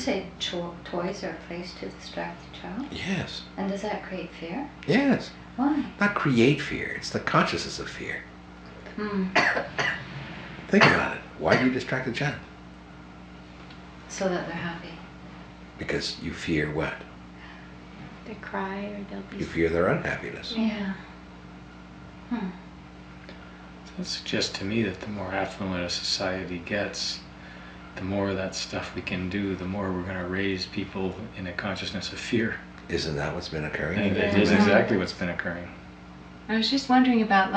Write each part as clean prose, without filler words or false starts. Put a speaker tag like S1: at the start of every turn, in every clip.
S1: say toys are a place to distract the child?
S2: Yes.
S1: And does that create fear?
S2: Yes.
S1: Why?
S2: Not create fear. It's the consciousness of fear.
S1: Hmm.
S2: Think about it. Why do you distract the child?
S1: So that they're happy.
S2: Because you fear what?
S3: They cry or they'll be...
S2: You fear their unhappiness.
S1: Yeah. Hmm.
S4: So it suggests to me that the more affluent a society gets, the more of that stuff we can do, the more we're going to raise people in a consciousness of fear.
S2: Isn't that what's been occurring?
S4: And it is exactly what's been occurring.
S5: I was just wondering about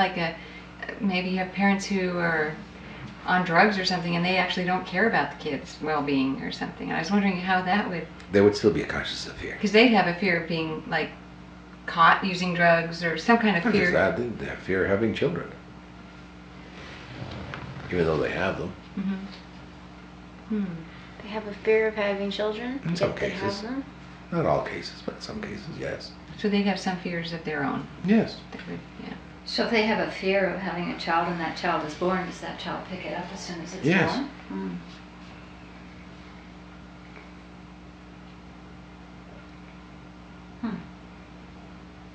S5: maybe you have parents who are on drugs or something and they actually don't care about the kids' well-being or something. I was wondering how that would...
S2: There would still be a consciousness of fear.
S5: Because they'd have a fear of being caught using drugs or some kind of
S2: What
S5: fear.
S2: is that? They have fear of having children. Even though they have them.
S5: Mm-hmm.
S3: They have a fear of having children?
S2: In some
S3: yet they
S2: cases.
S3: have them?
S2: Not all cases, but in some cases, yes.
S5: So they'd have some fears of their own.
S2: Yes.
S5: That would, yeah.
S1: So if they have a fear of having a child and that child is born, does that child pick it up as soon as it's
S2: Yes.
S1: born?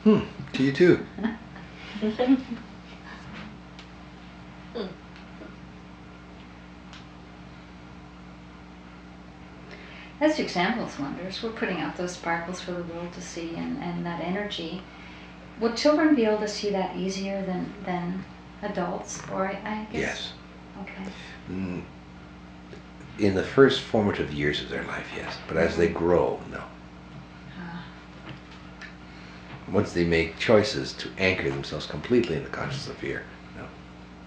S1: Hmm.
S2: To you too.
S1: As examples wonders, we're putting out those sparkles for the world to see and that energy. Would children be able to see that easier than adults? Or I guess.
S2: Yes.
S1: Okay.
S2: In the first formative years of their life, yes. But as they grow, no. Once they make choices to anchor themselves completely in the consciousness of fear, no.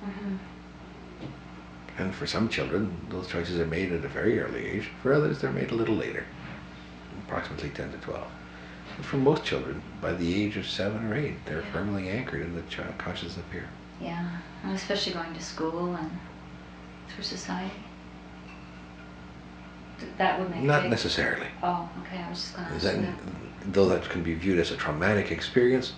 S1: Mm-hmm.
S2: And for some children, those choices are made at a very early age. For others, they're made a little later, approximately 10 to 12. But for most children, by the age of 7 or 8, they're firmly anchored in the consciousness of fear.
S1: Yeah, and especially going to school and through society. That would make
S2: Not
S1: big...
S2: necessarily.
S1: Oh, okay, I was just going to ask
S2: That,
S1: that.
S2: though that can be viewed as a traumatic experience,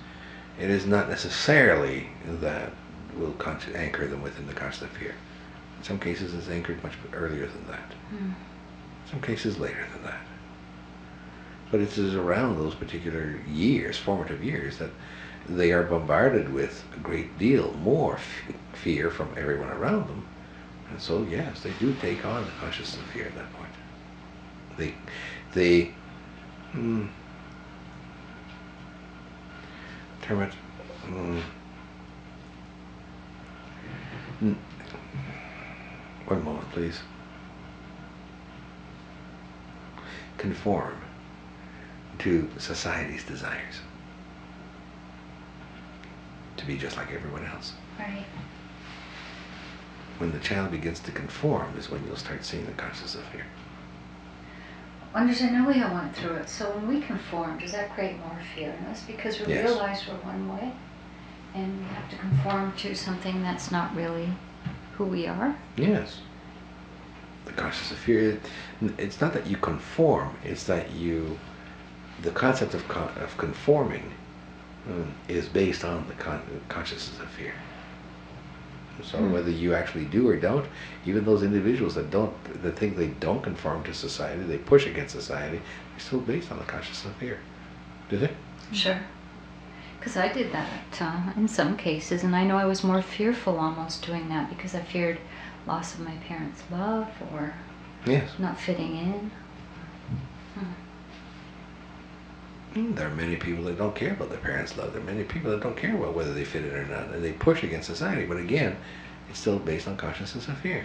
S2: it is not necessarily that will anchor them within the consciousness of fear. In some cases, it's anchored much earlier than that.
S1: Hmm.
S2: Some cases later than that. But it is around those particular years, formative years, that they are bombarded with a great deal more fear from everyone around them. And so, yes, they do take on the consciousness of fear at that point. They term it, one moment, please. Conform to society's desires. To be just like everyone else.
S1: Right.
S2: When the child begins to conform is when you'll start seeing the consciousness of fear.
S1: Wonders, I know we all went through it. So when we conform, does that create more fear in us? Because we
S2: Yes.
S1: realize we're one way and we have to conform to something that's not really who we are?
S2: Yes. The consciousness of fear, it's not that you conform, it's that the concept of conforming is based on the consciousness of fear. So whether you actually do or don't, even those individuals that think they don't conform to society, they push against society, they're still based on the consciousness of fear. Do they?
S1: Sure. Because I did that in some cases, and I know I was more fearful almost doing that because I feared loss of my parents' love or
S2: Yes.
S1: not fitting in.
S2: There are many people that don't care about their parents' love. There are many people that don't care about whether they fit in or not, and they push against society. But again, it's still based on consciousness of fear.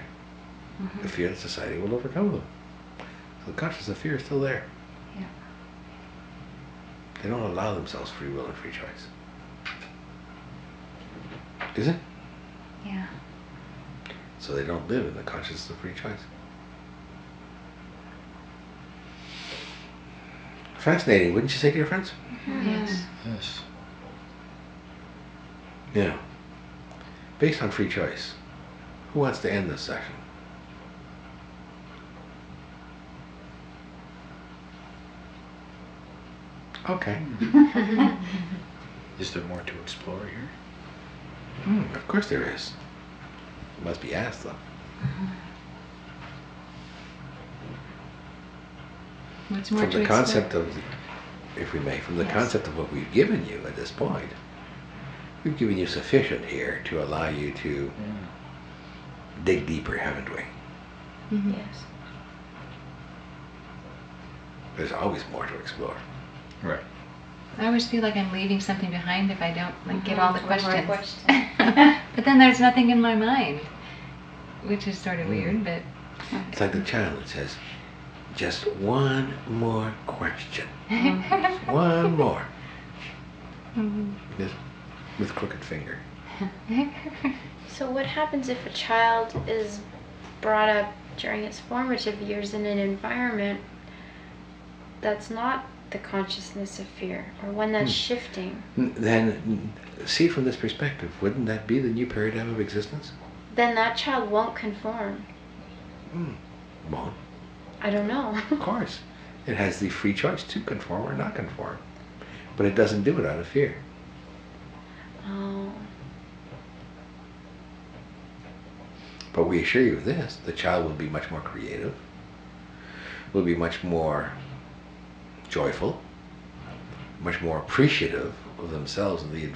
S2: The fear that society will overcome them. So the consciousness of fear is still there.
S1: Yeah.
S2: They don't allow themselves free will and free choice. Is it?
S1: Yeah.
S2: So they don't live in the consciousness of free choice. Fascinating, wouldn't you say, dear friends?
S5: Yes.
S4: Yes.
S2: Yeah. Based on free choice, who wants to end this session? Okay.
S4: Is there more to explore here?
S2: Of course there is. It must be asked, though.
S5: What's more
S2: from
S5: to
S2: the
S5: explore?
S2: concept of, if we may, from the
S1: Yes.
S2: concept of what we've given you at this point, we've given you sufficient here to allow you to dig deeper, haven't we?
S5: Mhm.
S3: Yes.
S2: There's always more to explore.
S4: Right.
S5: I always feel like I'm leaving something behind if I don't like get
S1: Mhm.
S5: all the
S1: One more
S5: questions.
S1: question.
S5: But then there's nothing in my mind, which is sort of
S2: Mm.
S5: weird. But
S2: It's like the child that says, just one more question. One more.
S5: Mhm.
S2: Just with crooked finger.
S3: So what happens if a child is brought up during its formative years in an environment that's not the consciousness of fear, or one that's shifting?
S2: Then see from this perspective, wouldn't that be the new paradigm of existence?
S3: Then that child won't conform.
S2: Won't.
S3: I don't know.
S2: Of course. It has the free choice to conform or not conform. But it doesn't do it out of fear.
S3: Oh.
S2: But we assure you of this, the child will be much more creative, will be much more joyful, much more appreciative of themselves and the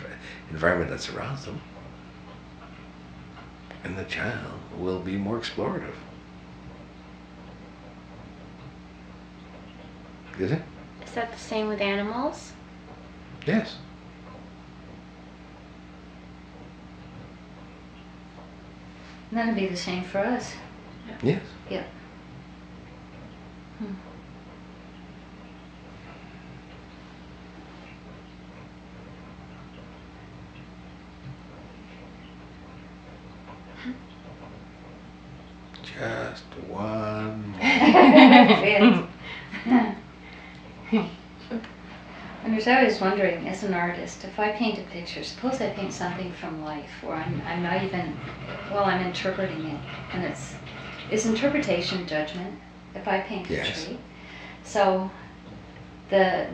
S2: environment that surrounds them. And the child will be more explorative. Is it?
S3: Is that the same with animals?
S2: Yes.
S1: That'd be the same for us.
S2: Yes.
S1: Yeah.
S2: Just one more.
S1: And I was always wondering, as an artist, if I paint a picture, suppose I paint something from life, where I'm not even, well, I'm interpreting it, and is interpretation judgment if I paint a
S2: Yes.
S1: tree? So the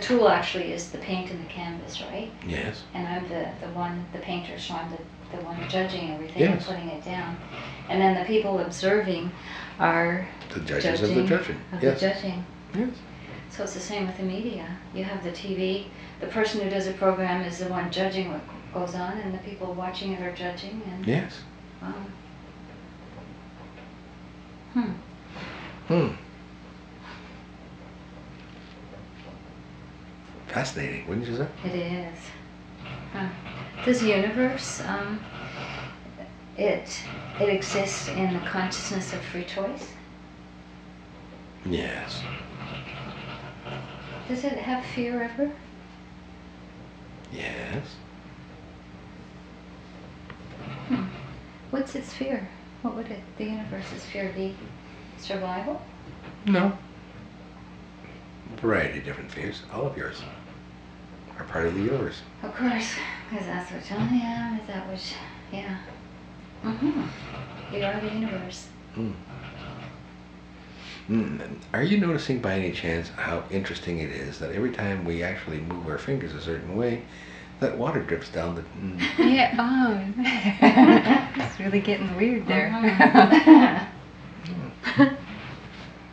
S1: tool actually is the paint and the canvas, right?
S2: Yes.
S1: And I'm the one, the painter, so I'm the one judging everything
S2: Yes.
S1: and putting it down. And then the people observing are
S2: The judges of the judging.
S1: of
S2: Yes.
S1: the judging.
S2: Yes.
S1: So it's the same with the media. You have the TV, the person who does a program is the one judging what goes on, and the people watching it are judging, and
S2: Yes.
S1: wow.
S2: Fascinating, wouldn't you say?
S1: It is. This universe, it exists in the consciousness of free choice.
S2: Yes.
S1: Does it have fear ever?
S2: Yes.
S1: What's its fear? What would the universe's fear be? Survival?
S2: No. A variety of different fears. All of yours are part of the universe.
S1: Of course, because that's what I am. Is that what? Yeah. You are the universe.
S2: Are you noticing by any chance how interesting it is that every time we actually move our fingers a certain way, that water drips down the...
S5: Yeah. Oh, it's really getting weird there.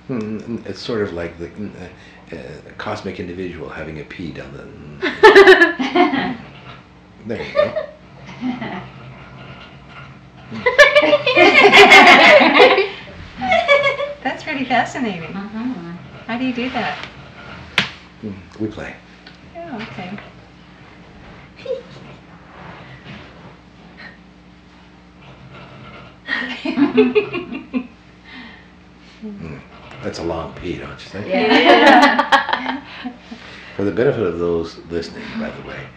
S2: It's sort of like the cosmic individual having a pee down the... There you go.
S5: That's pretty fascinating. How do you do that?
S2: We play.
S5: Oh, okay.
S2: That's a long pee, don't you think?
S1: Yeah.
S2: For the benefit of those listening, by the way,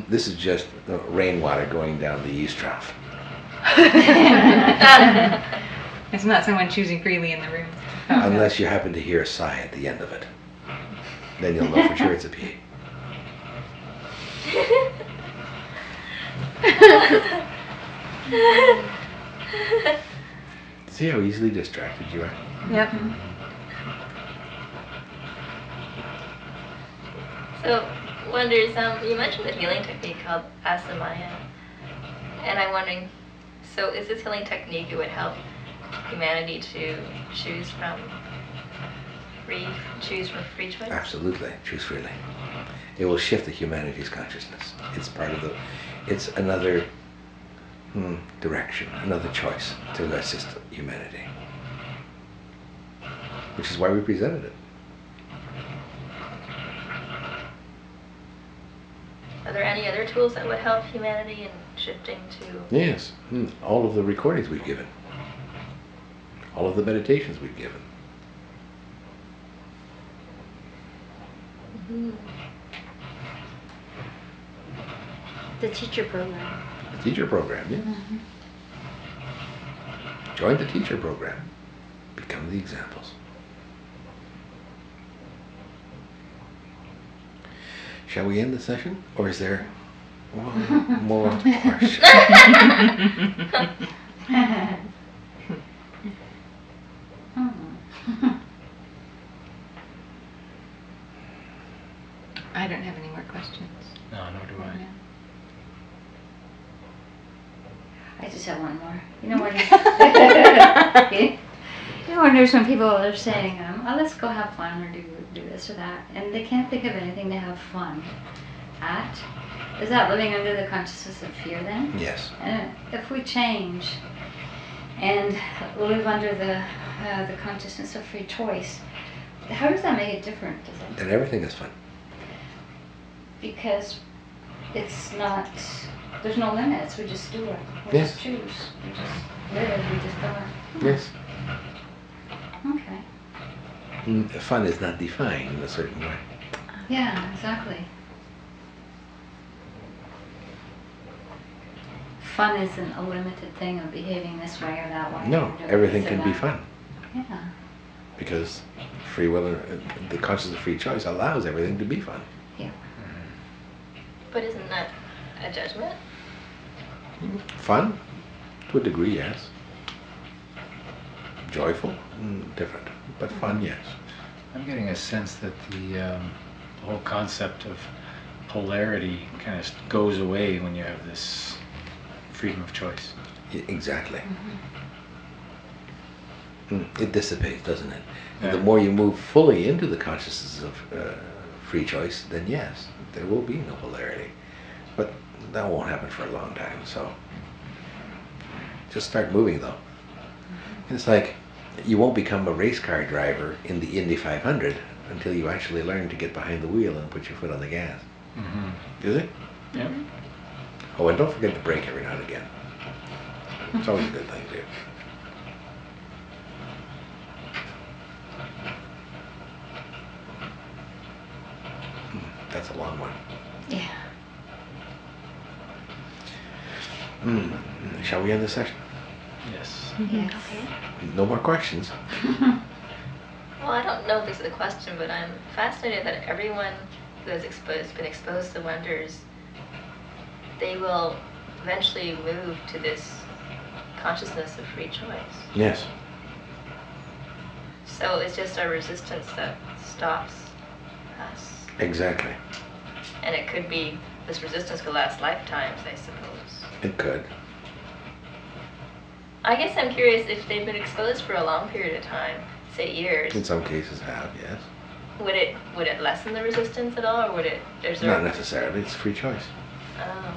S2: this is just rainwater going down the yeast trough.
S5: It's not someone choosing freely in the room.
S2: Unless you happen to hear a sigh at the end of it. Then you'll know for sure it's a pee. See how easily distracted you are?
S5: Yep.
S6: So, wonders, you mentioned a healing technique called Asamaya, and I'm wondering, so is this healing technique it would help humanity to choose from choose from free choice?
S2: Absolutely, choose freely. It will shift the humanity's consciousness. It's part of the, it's another direction, another choice to assist humanity. Which is why we presented it.
S6: Are there any other tools that would help humanity in shifting to?
S2: Yes, all of the recordings we've given. All of the meditations we've given.
S3: The teacher program.
S2: The teacher program, yeah. Join the teacher program. Become the examples. Shall we end the session? Or is there more questions?
S5: I don't have any more questions.
S4: No, nor do I.
S1: I just have one more. You know when you know when there's when people are saying, oh, let's go have fun or do this or that, and they can't think of anything to have fun at. Is that living under the consciousness of fear then?
S2: Yes.
S1: And if we change and live under the consciousness of free choice, how does that make it different? Does it?
S2: Then everything is fun.
S1: Because it's not, there's no limits, we just do it. We
S2: Yes.
S1: just choose. We just live, we just are.
S2: Yes.
S1: Okay.
S2: Fun is not defined in a certain way.
S1: Yeah, exactly. Fun isn't a limited thing of behaving this way or that way.
S2: No,
S1: or doing
S2: everything
S1: this or
S2: can be
S1: that.
S2: fun.
S1: Yeah.
S2: Because free will, the consciousness of free choice allows everything to be fun.
S6: But isn't that a judgment?
S2: Fun? To a degree, yes. Joyful? Different. But fun, yes.
S4: I'm getting a sense that the whole concept of polarity kind of goes away when you have this freedom of choice.
S2: Exactly. It dissipates, doesn't it? And
S4: Yeah.
S2: the more you move fully into the consciousness of free choice, then yes, there will be no polarity. But that won't happen for a long time, so just start moving though. It's like you won't become a race car driver in the Indy 500 until you actually learn to get behind the wheel and put your foot on the gas. Is it?
S4: Yeah.
S2: Oh, and don't forget to brake every now and again. It's always a good thing to do. That's a long one.
S1: Yeah.
S2: Shall we end the session?
S4: Yes.
S1: Yes.
S2: No more questions.
S6: Well, I don't know if this is a question, but I'm fascinated that everyone who has been exposed to wonders, they will eventually move to this consciousness of free choice.
S2: Yes.
S6: So it's just our resistance that stops us.
S2: Exactly.
S6: And it could be, this resistance could last lifetimes, I suppose.
S2: It could.
S6: I guess I'm curious if they've been exposed for a long period of time, say years.
S2: In some cases have, yes.
S6: Would it lessen the resistance at all, or would it?
S2: Not necessarily. It's free choice.
S6: Oh,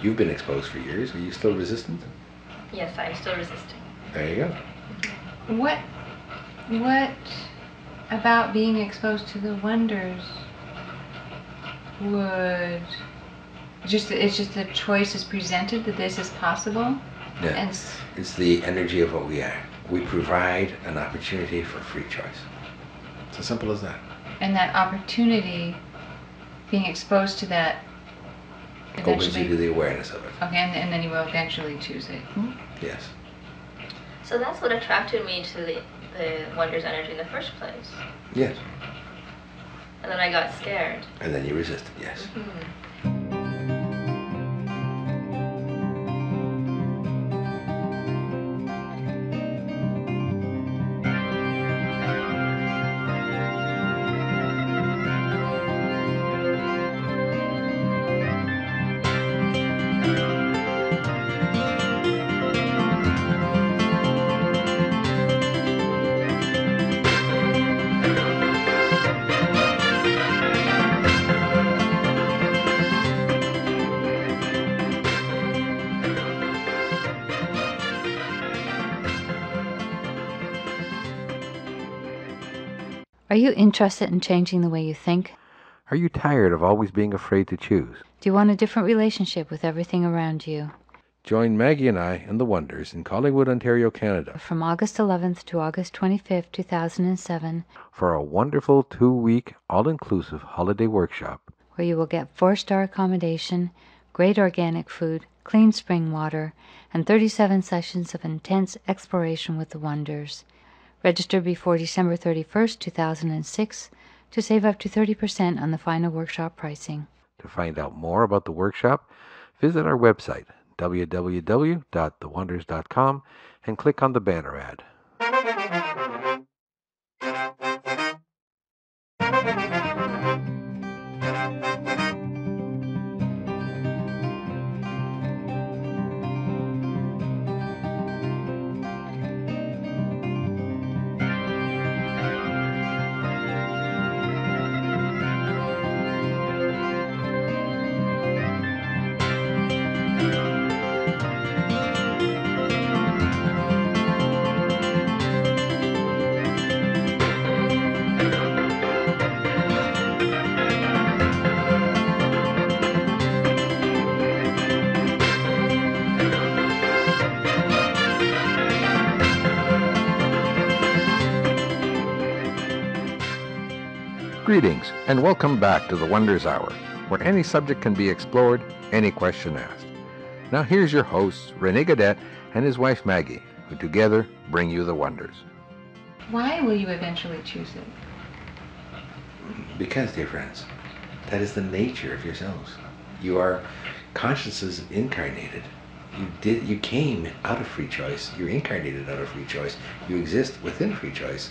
S2: You've been exposed for years. Are you still resistant?
S6: yes, I'm still resisting.
S2: There you go.
S5: What about being exposed to the wonders would it's just the choice is presented that this is possible?
S2: Yeah.
S5: And
S2: It's the energy of what we are. We provide an opportunity for free choice. It's as simple as that.
S5: and that opportunity, being exposed to that,
S2: Opens you to the awareness of it.
S5: okay, and then you will eventually choose it.
S2: Yes.
S6: So that's what attracted me to the wonders energy in the first place.
S2: Yes.
S6: And then I got scared.
S2: And then you resisted, yes.
S1: Are you interested in changing the way you think?
S2: Are you tired of always being afraid to choose?
S1: Do you want a different relationship with everything around you?
S2: Join Maggie and I and the Wonders in Collingwood, Ontario, Canada
S1: From August 11th to August 25th, 2007,
S2: for a wonderful 2-week all-inclusive holiday workshop.
S1: where you will get 4-star accommodation, great organic food, clean spring water, and 37 sessions of intense exploration with the Wonders. Register before December 31st, 2006 to save up to 30% on the final workshop pricing.
S2: To find out more about the workshop, visit our website, www.thewonders.com, and click on the banner ad. Greetings, and welcome back to the Wonders Hour, where any subject can be explored, any question asked. Now here's your hosts, Rene Gadet and his wife Maggie, who together bring you the Wonders.
S5: Why will you eventually choose it?
S2: Because, dear friends, that is the nature of yourselves. You are consciousnesses incarnated. You came out of free choice. You're incarnated out of free choice. You exist within free choice,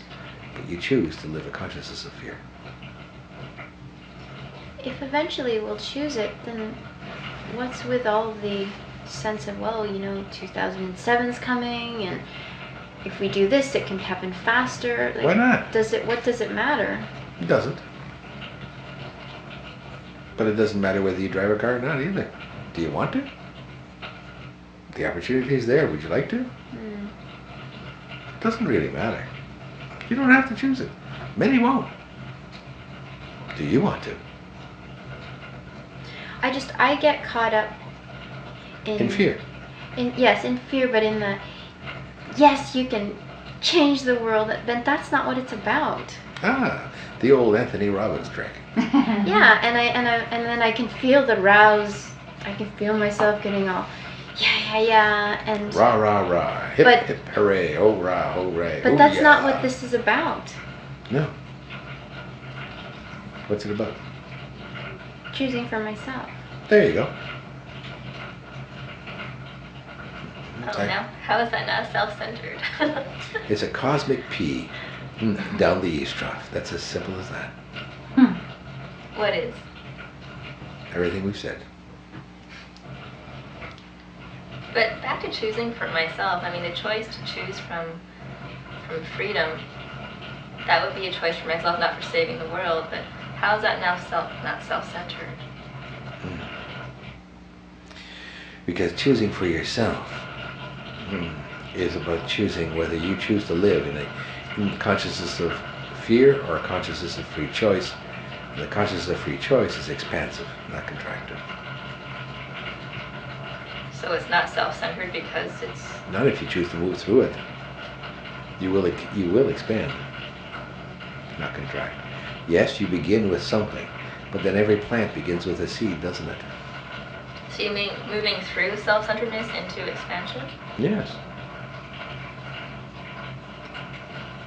S2: but you choose to live a consciousness of fear.
S3: If eventually we'll choose it, then what's with all the sense of, well, 2007's coming, and if we do this, it can happen faster.
S2: Why not?
S3: What does it matter?
S2: It doesn't. But it doesn't matter whether you drive a car or not either. Do you want to? The opportunity is there. Would you like to? It doesn't really matter. You don't have to choose it. Many won't. Do you want to?
S3: I get caught up
S2: In fear.
S3: In fear, but in the, yes, you can change the world, then that's not what it's about.
S2: The old Anthony Robbins trick.
S3: Yeah, and then I can feel the rouse. I can feel myself getting all, yeah, and
S2: Rah, rah, rah. Hip,
S3: But-
S2: hip, hooray. Oh, rah, hooray.
S3: but
S2: Oh,
S3: that's
S2: yeah.
S3: not what this is about.
S2: No. What's it about?
S3: Choosing for myself.
S2: There you go.
S6: Oh, now, how is that not self-centered?
S2: It's a cosmic pee down the east trough. That's as simple as that.
S6: What is?
S2: Everything we've said.
S6: But back to choosing for myself, the choice to choose from freedom, that would be a choice for myself, not for saving the world, but how is that now not self-centered?
S2: Because choosing for yourself is about choosing whether you choose to live in a consciousness of fear or a consciousness of free choice. And the consciousness of free choice is expansive, not contractive.
S6: So it's not self-centered because it's...
S2: Not if you choose to move through it. You will expand, not contract. Yes, you begin with something, but then every plant begins with a seed, doesn't it?
S6: So you mean moving through self-centeredness into expansion?
S2: Yes.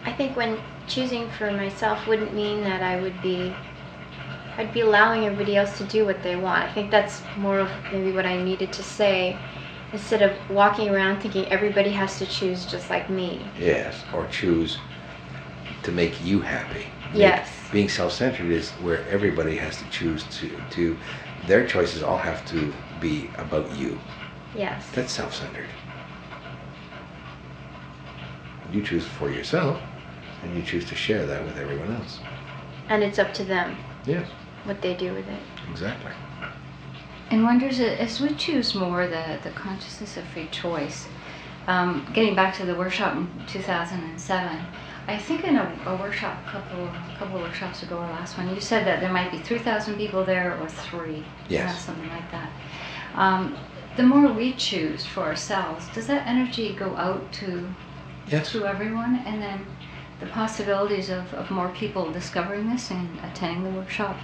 S3: I think when choosing for myself wouldn't mean that I'd be allowing everybody else to do what they want. I think that's more of maybe what I needed to say, instead of walking around thinking everybody has to choose just like me.
S2: Yes, or choose to make you happy.
S3: Yes.
S2: Being self-centered is where everybody has to choose to their choices all have to be about you.
S3: Yes.
S2: That's self-centered. You choose for yourself, and you choose to share that with everyone else.
S3: And it's up to them
S2: Yes,
S3: what they do with it.
S2: exactly.
S1: And Wonders, as we choose more the consciousness of free choice, getting back to the workshop in 2007, I think in a workshop, a couple workshops ago, or last one, you said that there might be 3,000 people there or 3.
S2: Yes.
S1: Something like that. The more we choose for ourselves, does that energy go out to
S2: Yes.
S1: to everyone, and then the possibilities of more people discovering this and attending the workshop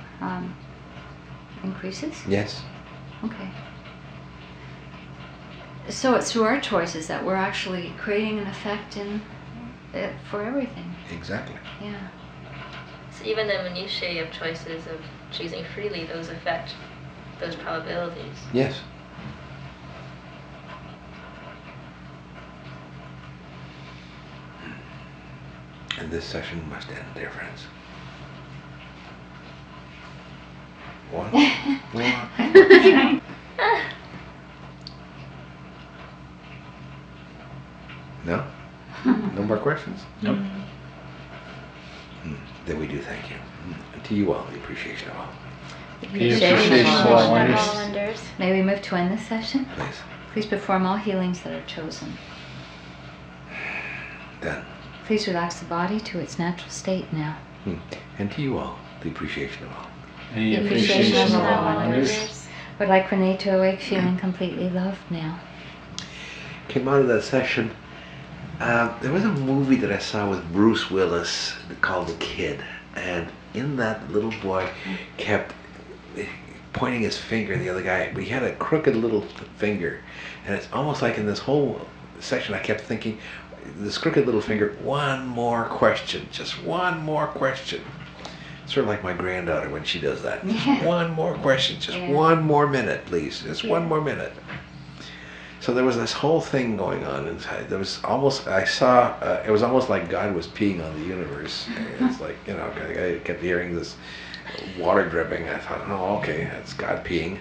S1: increases?
S2: Yes.
S1: Okay. So it's through our choices that we're actually creating an effect for everything.
S2: Exactly.
S1: Yeah.
S6: So even the minutiae of choices of choosing freely, those affect those probabilities.
S2: Yes. And this session must end, dear friends. What? What? No? No more questions?
S4: Nope.
S2: Then we do thank you. And to you all, the appreciation of all.
S4: Appreciation of all wonders.
S1: May we move to end this session?
S2: Please.
S1: Please perform all healings that are chosen.
S2: Done.
S1: Please relax the body to its natural state now.
S2: And to you all, the appreciation of all.
S4: The
S1: The
S4: appreciation
S1: appreciation
S4: of
S1: of
S4: all
S1: all
S4: wonders.
S1: Would like Renee to awake feeling completely loved now.
S2: Came out of that session. There was a movie that I saw with Bruce Willis called The Kid, and in that, little boy kept pointing his finger at the other guy, but he had a crooked little finger, and it's almost like in this whole section I kept thinking, this crooked little finger, one more question, just one more question. Sort of like my granddaughter when she does that. Just one more question, just one more minute, please, just one more minute. So there was this whole thing going on inside. There was almost, I saw, it was almost like God was peeing on the universe. It's like, you know, I kept hearing this water dripping. I thought, oh, okay, that's God peeing.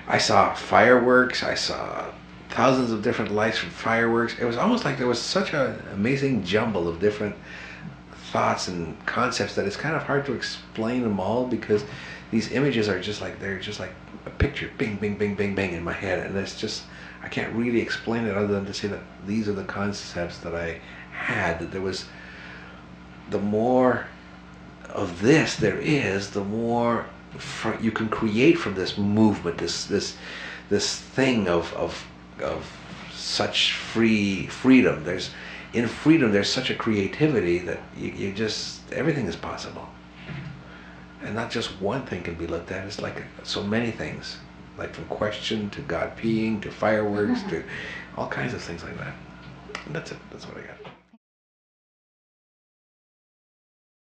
S2: I saw fireworks. I saw thousands of different lights from fireworks. It was almost like there was such an amazing jumble of different thoughts and concepts that it's kind of hard to explain them all, because these images are just like, they're just like a picture, bing, bing, bing, bing, bing in my head, and it's just, I can't really explain it other than to say that these are the concepts that I had, that there was, the more of this there is, the more you can create from this movement, this thing of such freedom. In freedom there's such a creativity that you just, everything is possible. And not just one thing can be looked at, it's like so many things. Like from question to God peeing to fireworks to all kinds of things like that. And that's it, that's what I got.